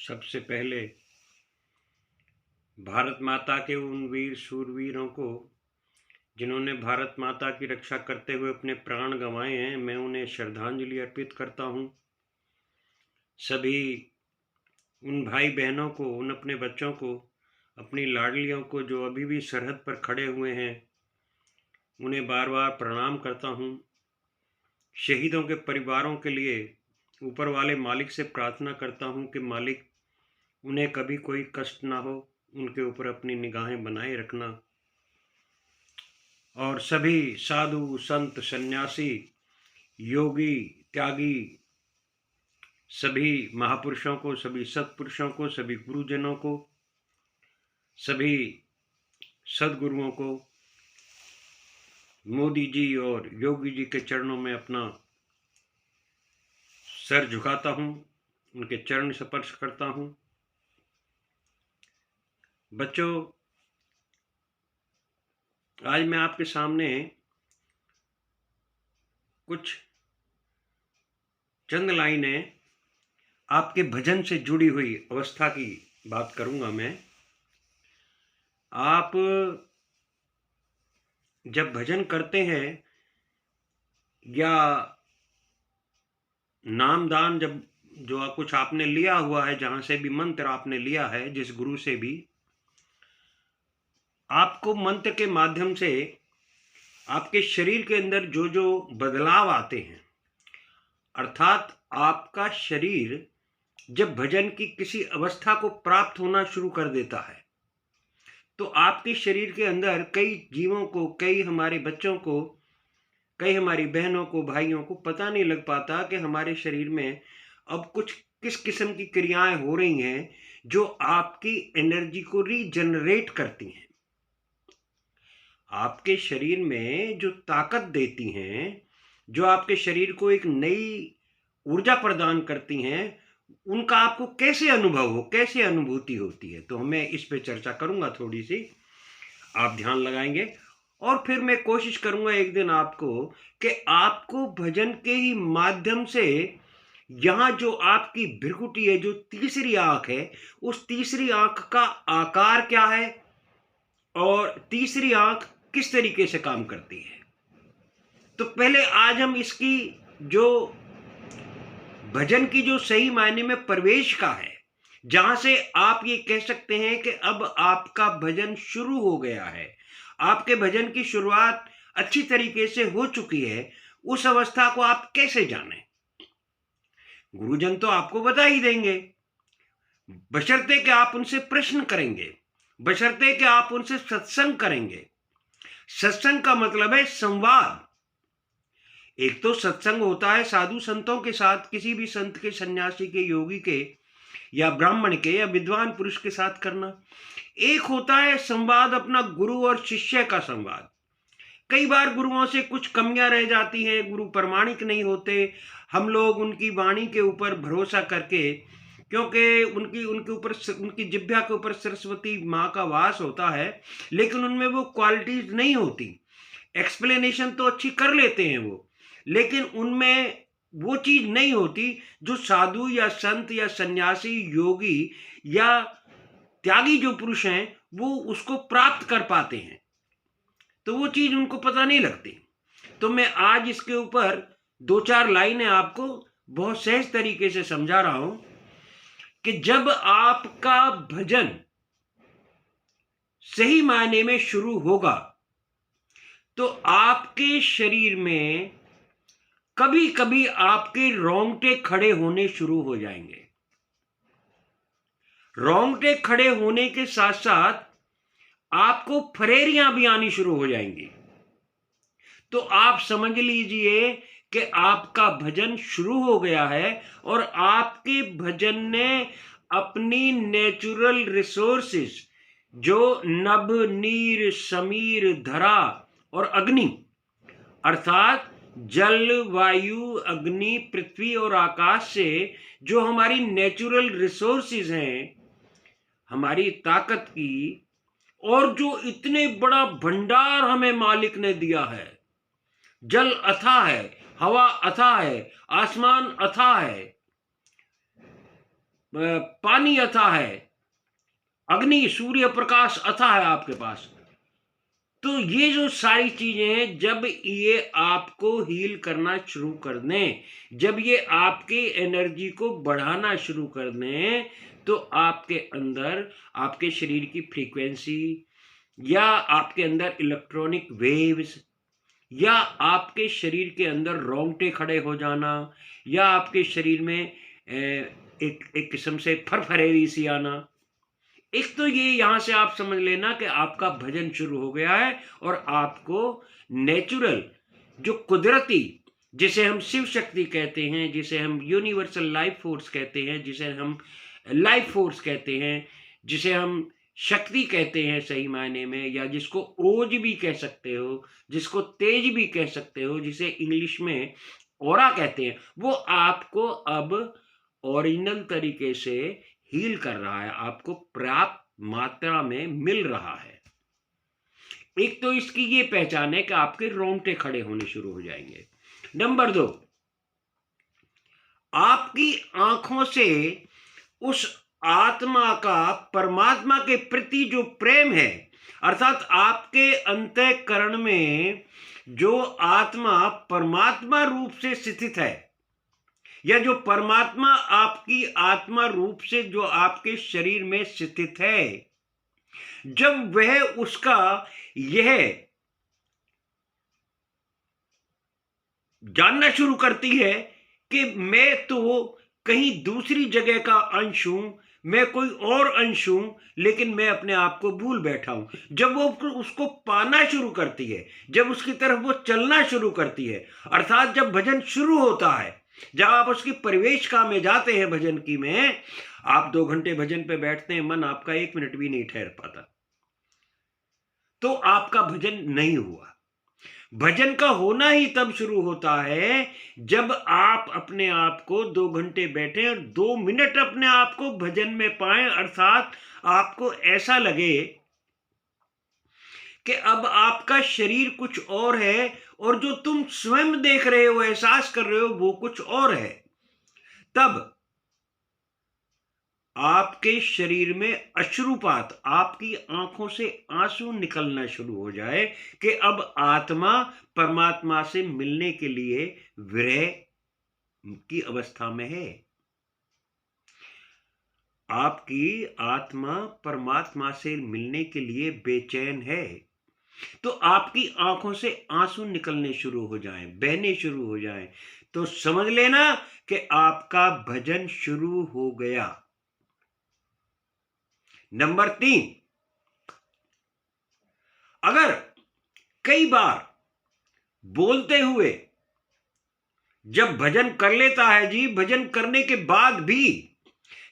सबसे पहले भारत माता के उन वीर शूरवीरों को जिन्होंने भारत माता की रक्षा करते हुए अपने प्राण गंवाए हैं, मैं उन्हें श्रद्धांजलि अर्पित करता हूं। सभी उन भाई बहनों को, उन अपने बच्चों को, अपनी लाडलियों को जो अभी भी सरहद पर खड़े हुए हैं, उन्हें बार बार प्रणाम करता हूं। शहीदों के परिवारों के लिए ऊपर वाले मालिक से प्रार्थना करता हूं कि मालिक उन्हें कभी कोई कष्ट ना हो, उनके ऊपर अपनी निगाहें बनाए रखना। और सभी साधु संत सन्यासी योगी त्यागी सभी महापुरुषों को, सभी सत्पुरुषों को, सभी गुरुजनों को, सभी सदगुरुओं को मोदी जी और योगी जी के चरणों में अपना सर झुकाता हूँ, उनके चरण स्पर्श करता हूँ। बच्चों, आज मैं आपके सामने कुछ चंद लाइनें आपके भजन से जुड़ी हुई अवस्था की बात करूंगा। मैं आप जब भजन करते हैं या नामदान, जब जो कुछ आपने लिया हुआ है, जहां से भी मंत्र आपने लिया है, जिस गुरु से भी, आपको मंत्र के माध्यम से आपके शरीर के अंदर जो जो बदलाव आते हैं, अर्थात आपका शरीर जब भजन की किसी अवस्था को प्राप्त होना शुरू कर देता है, तो आपके शरीर के अंदर कई जीवों को, कई हमारे बच्चों को, कई हमारी बहनों को, भाइयों को पता नहीं लग पाता कि हमारे शरीर में अब कुछ किस किस्म की क्रियाएं हो रही हैं जो आपकी एनर्जी को रीजनरेट करती हैं, आपके शरीर में जो ताकत देती हैं, जो आपके शरीर को एक नई ऊर्जा प्रदान करती हैं, उनका आपको कैसे अनुभव हो, कैसे अनुभूति होती है। तो मैं इस पे चर्चा करूंगा थोड़ी सी, आप ध्यान लगाएंगे और फिर मैं कोशिश करूंगा एक दिन आपको कि आपको भजन के ही माध्यम से यहां जो आपकी भृकुटी है, जो तीसरी आंख है, उस तीसरी आंख का आकार क्या है और तीसरी आंख किस तरीके से काम करती है। तो पहले आज हम इसकी जो भजन की जो सही मायने में प्रवेश का है, जहां से आप ये कह सकते हैं कि अब आपका भजन शुरू हो गया है, आपके भजन की शुरुआत अच्छी तरीके से हो चुकी है, उस अवस्था को आप कैसे जानें। गुरुजन तो आपको बता ही देंगे, बशर्ते कि आप उनसे प्रश्न करेंगे, बशर्ते कि आप उनसे सत्संग करेंगे। सत्संग का मतलब है संवाद। एक तो सत्संग होता है साधु संतों के साथ, किसी भी संत के, सन्यासी के, योगी के या ब्राह्मण के या विद्वान पुरुष के साथ करना। एक होता है संवाद अपना गुरु और शिष्य का संवाद। कई बार गुरुओं से कुछ कमियां रह जाती हैं, गुरु प्रमाणिक नहीं होते, हम लोग उनकी वाणी के ऊपर भरोसा करके, क्योंकि उनके ऊपर, उनकी जिह्वा के ऊपर सरस्वती माँ का वास होता है, लेकिन उनमें वो क्वालिटीज नहीं होती। एक्सप्लेनेशन तो अच्छी कर लेते हैं वो, लेकिन उनमें वो चीज नहीं होती जो साधु या संत या सन्यासी, योगी या त्यागी जो पुरुष हैं वो उसको प्राप्त कर पाते हैं, तो वो चीज उनको पता नहीं लगती। तो मैं आज इसके ऊपर दो चार लाइनें आपको बहुत सहज तरीके से समझा रहा हूं कि जब आपका भजन सही मायने में शुरू होगा तो आपके शरीर में कभी कभी आपके रोंगटे खड़े होने शुरू हो जाएंगे। रोंगटे खड़े होने के साथ साथ आपको फरेरियां भी आनी शुरू हो जाएंगी। तो आप समझ लीजिए कि आपका भजन शुरू हो गया है और आपके भजन ने अपनी नेचुरल रिसोर्सेस, जो नभ, नीर, समीर, धरा और अग्नि, अर्थात जल, वायु, अग्नि, पृथ्वी और आकाश से जो हमारी नेचुरल रिसोर्सेज हैं, हमारी ताकत की, और जो इतने बड़ा भंडार हमें मालिक ने दिया है, जल अथाह है, हवा अथाह है, आसमान अथाह है, पानी अथाह है, अग्नि सूर्य प्रकाश अथाह है आपके पास। तो ये जो सारी चीजें हैं, जब ये आपको हील करना शुरू कर दें, जब ये आपके एनर्जी को बढ़ाना शुरू कर दें, तो आपके अंदर आपके शरीर की फ्रीक्वेंसी, या आपके अंदर इलेक्ट्रॉनिक वेव्स, या आपके शरीर के अंदर रोंगटे खड़े हो जाना, या आपके शरीर में एक किस्म से फरफरेरी सी आना। एक तो ये यहां से आप समझ लेना कि आपका भजन शुरू हो गया है, और आपको नेचुरल, जो कुदरती, जिसे हम शिव शक्ति कहते हैं, जिसे हम यूनिवर्सल लाइफ फोर्स कहते हैं, जिसे हम लाइफ फोर्स कहते हैं, जिसे हम शक्ति कहते हैं सही मायने में, या जिसको ओज भी कह सकते हो, जिसको तेज भी कह सकते हो, जिसे इंग्लिश में ऑरा कहते हैं, वो आपको अब ओरिजिनल तरीके से हील कर रहा है, आपको पर्याप्त मात्रा में मिल रहा है। एक तो इसकी ये पहचान है कि आपके रोंगटे खड़े होने शुरू हो जाएंगे। नंबर 2, आपकी आंखों से उस आत्मा का परमात्मा के प्रति जो प्रेम है, अर्थात आपके अंतःकरण में जो आत्मा परमात्मा रूप से स्थित है, या जो परमात्मा आपकी आत्मा रूप से जो आपके शरीर में स्थित है, जब वह उसका यह जानना शुरू करती है कि मैं तो कहीं दूसरी जगह का अंश हूं, मैं कोई और अंश हूं, लेकिन मैं अपने आप को भूल बैठा हूं, जब वो उसको पाना शुरू करती है, जब उसकी तरफ वो चलना शुरू करती है, अर्थात जब भजन शुरू होता है, जब आप उसकी परिवेशिका में जाते हैं भजन की में, आप 2 घंटे भजन पे बैठते हैं, मन आपका 1 मिनट भी नहीं ठहर पाता, तो आपका भजन नहीं हुआ। भजन का होना ही तब शुरू होता है जब आप अपने आप को 2 घंटे बैठे और 2 मिनट अपने आप को भजन में पाएं, अर्थात आपको ऐसा लगे कि अब आपका शरीर कुछ और है, और जो तुम स्वयं देख रहे हो, एहसास कर रहे हो, वो कुछ और है। तब आपके शरीर में अश्रुपात, आपकी आंखों से आंसू निकलना शुरू हो जाए कि अब आत्मा परमात्मा से मिलने के लिए विरह की अवस्था में है। आपकी आत्मा परमात्मा से मिलने के लिए बेचैन है, तो आपकी आंखों से आंसू निकलने शुरू हो जाएं, बहने शुरू हो जाएं, तो समझ लेना कि आपका भजन शुरू हो गया। नंबर 3, अगर कई बार बोलते हुए जब भजन कर लेता है जी, भजन करने के बाद भी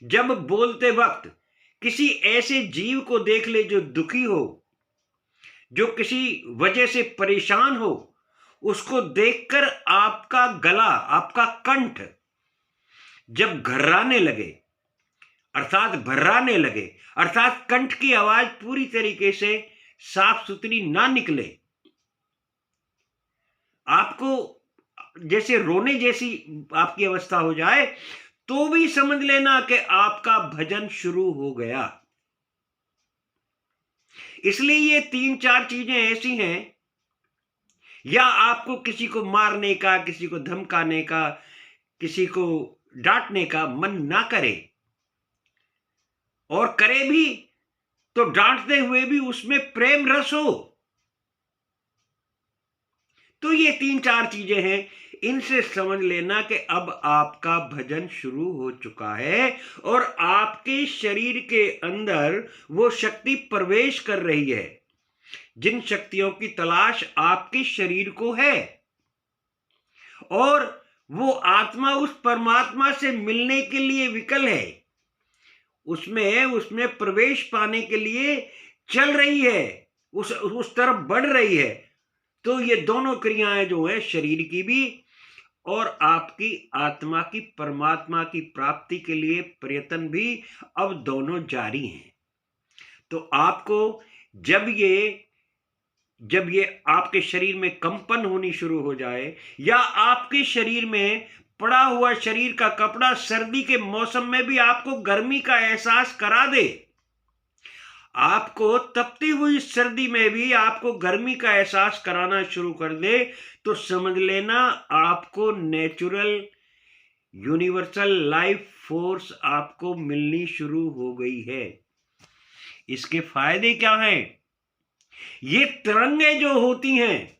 जब बोलते वक्त किसी ऐसे जीव को देख ले जो दुखी हो, जो किसी वजह से परेशान हो, उसको देखकर आपका गला, आपका कंठ जब घर्राने लगे, अर्थात भर्राने लगे, अर्थात कंठ की आवाज पूरी तरीके से साफ सुथरी ना निकले, आपको जैसे रोने जैसी आपकी अवस्था हो जाए, तो भी समझ लेना कि आपका भजन शुरू हो गया। इसलिए ये 3-4 चीजें ऐसी हैं, या आपको किसी को मारने का, किसी को धमकाने का, किसी को डांटने का मन ना करे, और करे भी तो डांटते हुए भी उसमें प्रेम रस हो। तो ये 3-4 चीजें हैं, इनसे समझ लेना कि अब आपका भजन शुरू हो चुका है, और आपके शरीर के अंदर वो शक्ति प्रवेश कर रही है, जिन शक्तियों की तलाश आपके शरीर को है, और वो आत्मा उस परमात्मा से मिलने के लिए विकल है, उसमें प्रवेश पाने के लिए चल रही है, उस तरफ बढ़ रही है। तो ये दोनों क्रियाएं जो है, शरीर की भी और आपकी आत्मा की परमात्मा की प्राप्ति के लिए प्रयत्न भी, अब दोनों जारी हैं। तो आपको जब ये आपके शरीर में कंपन होनी शुरू हो जाए, या आपके शरीर में पड़ा हुआ शरीर का कपड़ा सर्दी के मौसम में भी आपको गर्मी का एहसास करा दे, आपको तपती हुई सर्दी में भी आपको गर्मी का एहसास कराना शुरू कर दे, तो समझ लेना आपको नेचुरल यूनिवर्सल लाइफ फोर्स आपको मिलनी शुरू हो गई है। इसके फायदे क्या हैं? ये तरंगे जो होती हैं,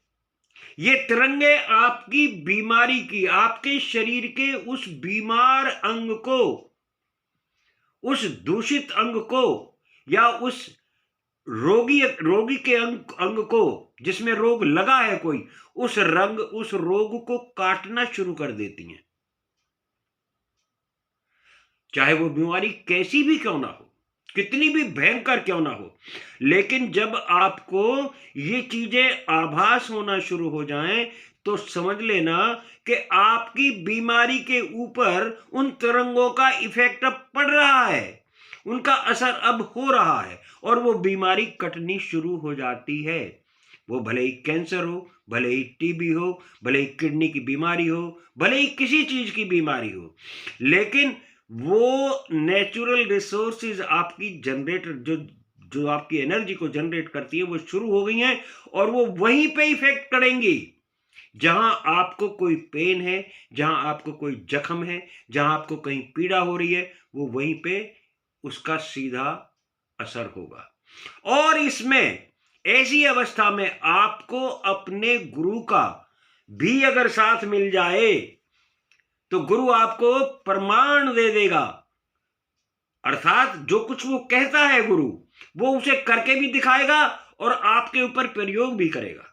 ये तरंगे आपकी बीमारी की, आपके शरीर के उस बीमार अंग को, उस दूषित अंग को, या उस रोगी के अंग को जिसमें रोग लगा है कोई, उस रोग को काटना शुरू कर देती हैं। चाहे वो बीमारी कैसी भी क्यों ना हो, कितनी भी भयंकर क्यों ना हो, लेकिन जब आपको ये चीजें आभास होना शुरू हो जाएं, तो समझ लेना कि आपकी बीमारी के ऊपर उन तरंगों का इफेक्ट अब पड़ रहा है, उनका असर अब हो रहा है, और वो बीमारी कटनी शुरू हो जाती है। वो भले ही कैंसर हो, भले ही टीबी हो, भले ही किडनी की बीमारी हो, भले ही किसी चीज की बीमारी हो, लेकिन वो नेचुरल रिसोर्सेज आपकी जनरेटर जो आपकी एनर्जी को जनरेट करती है, वो शुरू हो गई हैं, और वो वहीं पे इफेक्ट करेंगी जहां आपको कोई पेन है, जहां आपको कोई जख्म है, जहां आपको कहीं पीड़ा हो रही है, वो वहीं पे उसका सीधा असर होगा। और इसमें ऐसी अवस्था में आपको अपने गुरु का भी अगर साथ मिल जाए, तो गुरु आपको प्रमाण दे देगा, अर्थात जो कुछ वो कहता है गुरु, वो उसे करके भी दिखाएगा और आपके ऊपर प्रयोग भी करेगा।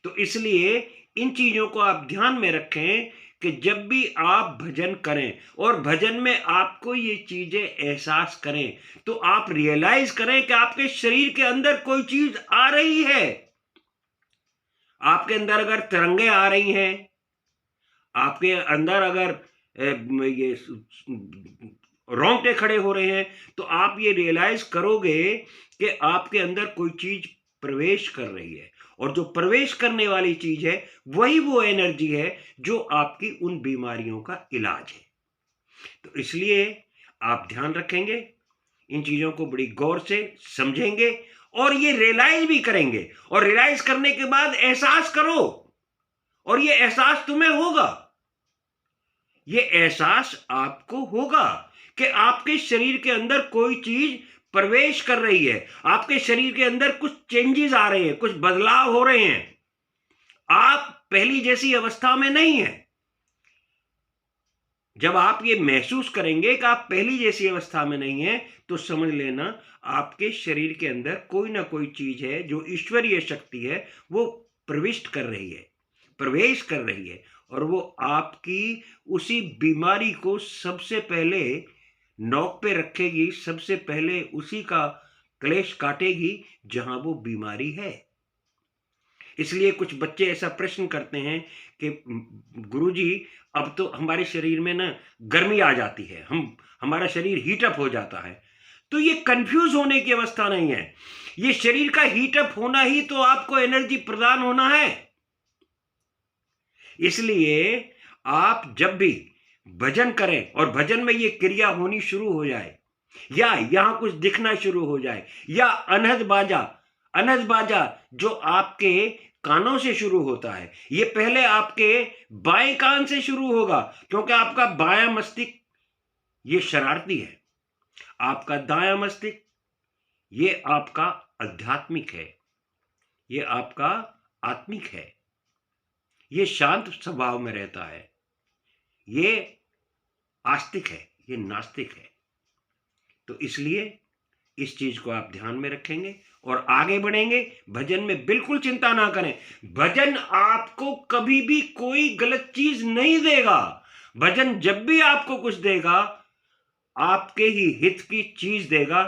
तो इसलिए इन चीजों को आप ध्यान में रखें कि जब भी आप भजन करें और भजन में आपको ये चीजें एहसास करें, तो आप रियलाइज करें कि आपके शरीर के अंदर कोई चीज आ रही है। आपके अंदर अगर तरंगे आ रही हैं, आपके अंदर अगर ये रोंगटे खड़े हो रहे हैं, तो आप ये रियलाइज करोगे कि आपके अंदर कोई चीज प्रवेश कर रही है, और जो प्रवेश करने वाली चीज है वही वो एनर्जी है जो आपकी उन बीमारियों का इलाज है। तो इसलिए आप ध्यान रखेंगे, इन चीजों को बड़ी गौर से समझेंगे और ये रियलाइज भी करेंगे, और रियलाइज करने के बाद एहसास करो, और ये एहसास तुम्हें होगा, ये एहसास आपको होगा कि आपके शरीर के अंदर कोई चीज प्रवेश कर रही है, आपके शरीर के अंदर कुछ चेंजेस आ रहे हैं, कुछ बदलाव हो रहे हैं, आप पहली जैसी अवस्था में नहीं है। जब आप ये महसूस करेंगे कि आप पहली जैसी अवस्था में नहीं है, तो समझ लेना आपके शरीर के अंदर कोई ना कोई चीज है जो ईश्वरीय शक्ति है, वो प्रविष्ट कर रही है, प्रवेश कर रही है, और वो आपकी उसी बीमारी को सबसे पहले नोक पे रखेगी, सबसे पहले उसी का क्लेश काटेगी जहां वो बीमारी है। इसलिए कुछ बच्चे ऐसा प्रश्न करते हैं कि गुरुजी, अब तो हमारे शरीर में ना गर्मी आ जाती है, हमारा शरीर हीटअप हो जाता है। तो ये कंफ्यूज होने की अवस्था नहीं है, ये शरीर का हीटअप होना ही तो आपको एनर्जी प्रदान होना है। इसलिए आप जब भी भजन करें और भजन में ये क्रिया होनी शुरू हो जाए, या यहां कुछ दिखना शुरू हो जाए, या अनहद बाजा जो आपके कानों से शुरू होता है, ये पहले आपके बाएं कान से शुरू होगा, क्योंकि आपका बायां मस्तिष्क ये शरारती है, आपका दायां मस्तिष्क ये आपका आध्यात्मिक है, ये आपका आत्मिक है, ये शांत स्वभाव में रहता है, ये आस्तिक है, ये नास्तिक है। तो इसलिए इस चीज को आप ध्यान में रखेंगे और आगे बढ़ेंगे। भजन में बिल्कुल चिंता ना करें, भजन आपको कभी भी कोई गलत चीज नहीं देगा। भजन जब भी आपको कुछ देगा, आपके ही हित की चीज देगा।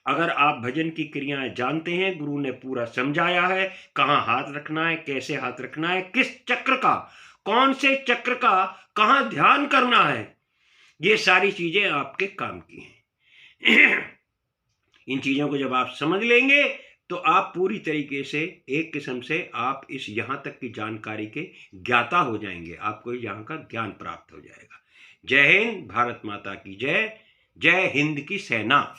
अगर आप भजन की क्रियाएं जानते हैं, गुरु ने पूरा समझाया है, कहां हाथ रखना है, कैसे हाथ रखना है, किस चक्र का, कौन से चक्र का कहां ध्यान करना है, ये सारी चीजें आपके काम की हैं। इन चीजों को जब आप समझ लेंगे, तो आप पूरी तरीके से एक किस्म से आप इस यहाँ तक की जानकारी के ज्ञाता हो जाएंगे, आपको यहाँ का ज्ञान प्राप्त हो जाएगा। जय हिंद, भारत माता की जय, जय हिंद की सेना।